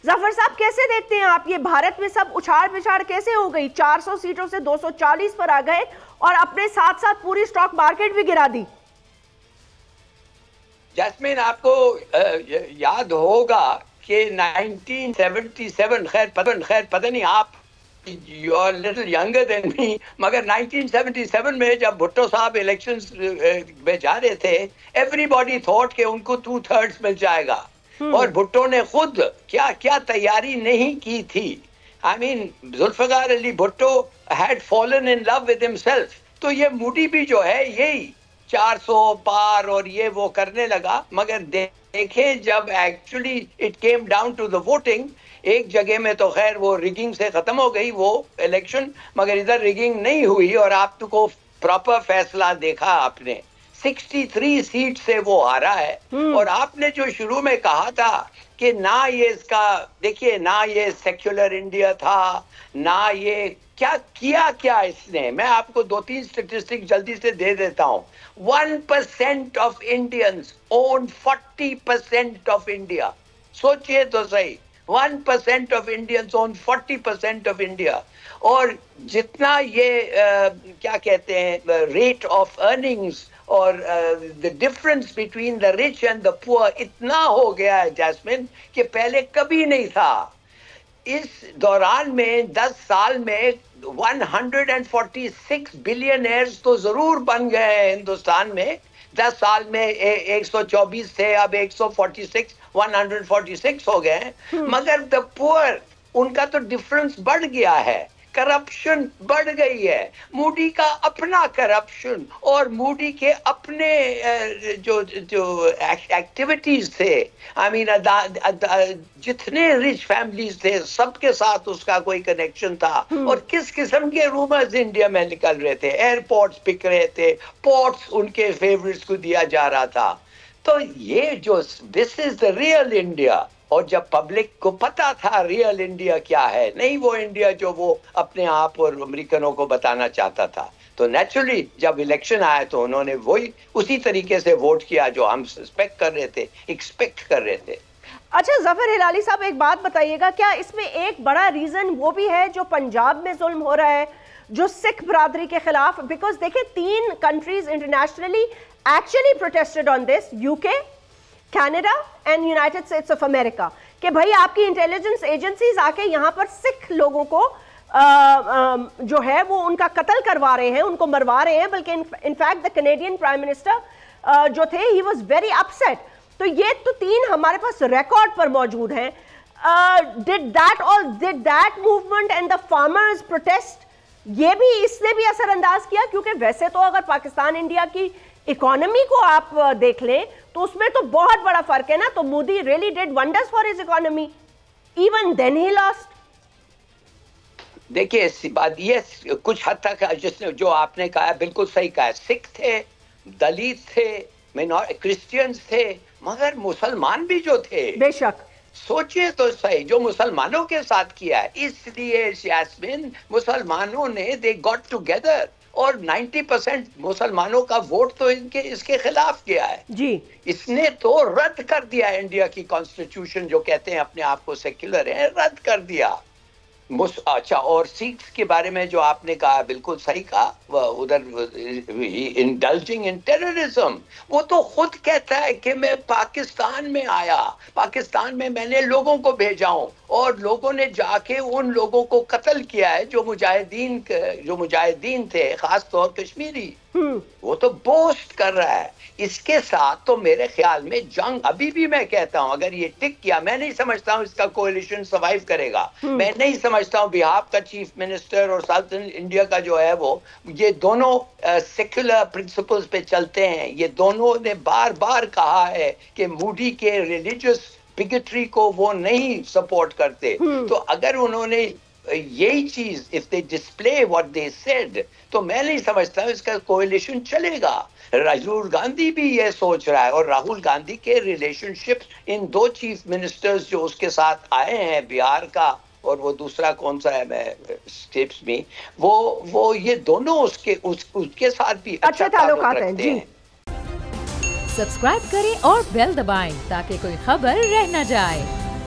जफर साहब कैसे देखते हैं आप ये भारत में सब उछाड़ पिछाड़ कैसे हो गई, 400 सीटों से 240 पर आ गए और अपने साथ साथ पूरी स्टॉक मार्केट भी गिरा दी। जैस्मिन, आपको याद होगा कि 1977, खैर पता नहीं, आप you are little younger than me, मगर 1977 में जब भुट्टो साहब इलेक्शंस में जा रहे थे, एवरीबॉडी थॉट कि उनको 2/3 मिल जाएगा। और भुट्टो ने खुद क्या क्या तैयारी नहीं की थी। I mean, Zulfikar Ali Bhutto had fallen in love with himself. तो ये मूडी भी जो है यही 400 पार और ये वो करने लगा, मगर देखे जब actually it came down to the voting, एक जगह में तो खैर वो रिगिंग से खत्म हो गई वो इलेक्शन, मगर इधर रिगिंग नहीं हुई और आपको प्रॉपर फैसला देखा आपने। 63 सीट से वो हारा है। और आपने जो शुरू में कहा था कि ना ये इसका, देखिए, ना ये सेक्युलर इंडिया था, ना ये क्या इसने, मैं आपको 2-3 स्टेटिस्टिक जल्दी से दे देता हूँ। 1% of Indians own 40% of India. सोचिए तो सही, 1% of Indians own 40% of India. और जितना ये क्या कहते हैं, रेट ऑफ अर्निंग्स और the difference between the rich and the poor इतना हो गया है जैस्मिन कि पहले कभी नहीं था। इस दौरान में 10 साल में 146 बिलियनर्स तो जरूर बन गए हैं हिंदुस्तान में। 10 साल में 124 थे, अब 146 हो गए हैं। मगर द पुअर, उनका तो डिफरेंस बढ़ गया है, करप्शन बढ़ गई है। मूडी का अपना करप्शन और मूडी के अपने जो एक्टिविटीज थे, आई मीन जितने रिच फैमिलीज थे सबके साथ उसका कोई कनेक्शन था। और किस किस्म के रूमर्स इंडिया में निकल रहे थे, एयरपोर्ट्स बिक रहे थे, पोर्ट्स उनके फेवरेट्स को दिया जा रहा था। तो ये जो this is the real India. और जब पब्लिक को पता था रियल इंडिया क्या है, नहीं वो इंडिया जो वो अपने आप और अमेरिकनों को बताना चाहता था, तो नेचुरली जब इलेक्शन आया तो उन्होंने वही उसी तरीके से वोट किया जो हम एक्सपेक्ट कर रहे थे। अच्छा जफर हिलाली साहब, एक बात बताइएगा, क्या इसमें एक बड़ा रीजन वो भी है जो पंजाब में जुल्म हो रहा है, जो सिख बरादरी के खिलाफ? बिकॉज देखिए 3 countries internationally actually protested on this, UK, Canada and United States of America, कि भाई आपकी इंटेलिजेंस एजेंसीज आके यहाँ पर सिख लोगों को जो है वो उनका कत्ल करवा रहे हैं, उनको मरवा रहे हैं। बल्कि in fact the Canadian prime minister जो थे, ही वाज वेरी अपसेट। तो ये तो 3 हमारे पास रिकॉर्ड पर मौजूद हैं। Did that movement and the farmers protest, ये भी इसने भी असरअंदाज किया? क्योंकि वैसे तो अगर पाकिस्तान इंडिया की इकोनॉमी को आप देख लें तो उसमें तो बहुत बड़ा फर्क है ना। तो Modi really did wonders for his economy, even then he lost. देखिए ऐसी बात ये कुछ हद तक जिसने जो आपने कहा बिल्कुल सही कहा। सिख थे, दलित थे, क्रिश्चियंस थे, मगर मुसलमान भी जो थे, बेशक, सोचिए तो सही जो मुसलमानों के साथ किया है। इसलिए यास्मीन, मुसलमानों ने दे गॉट टुगेदर और 90% मुसलमानों का वोट तो इसके खिलाफ गया है जी। इसने तो रद्द कर दिया इंडिया की कॉन्स्टिट्यूशन, जो कहते हैं अपने आप को सेक्युलर है, रद्द कर दिया। अच्छा, और सिख्स के बारे में जो आपने कहा बिल्कुल सही कहा, उधर इंडल्जिंग इन टेररिज्म, वो तो खुद कहता है कि मैं पाकिस्तान में आया, पाकिस्तान में मैंने लोगों को भेजा हूं और लोगों ने जाके उन लोगों को कत्ल किया है जो मुजाहिदीन थे, खास तौर कश्मीरी। वो तो बोस्ट कर रहा है। इसके साथ तो मेरे ख्याल में जंग, अभी भी मैं कहता हूं अगर ये टिक किया, मैं नहीं समझता हूं इसका कोalition सर्वाइव करेगा। मैं नहीं समझता हूं बिहार का चीफ मिनिस्टर और साउथ इंडिया का जो है वो, ये दोनों सेक्युलर प्रिंसिपल्स पे चलते हैं। ये दोनों ने बार बार कहा है कि मोदी के रिलीजियस बिगेटरी को वो नहीं सपोर्ट करते। तो अगर उन्होंने यही चीज, if they display what they said, तो मैं नहीं समझता इसका कोalition चलेगा। राहुल गांधी भी ये सोच रहा है और राहुल गांधी के रिलेशनशिप इन 2 चीफ मिनिस्टर्स जो उसके साथ आए हैं, बिहार का और वो दूसरा कौन सा है, मैं स्टेप्स में, वो ये दोनों उसके साथ भी अच्छा ताल्लुक रखते हैं। सब्सक्राइब करें और बेल दबाएं ताकि कोई खबर रह न जाए।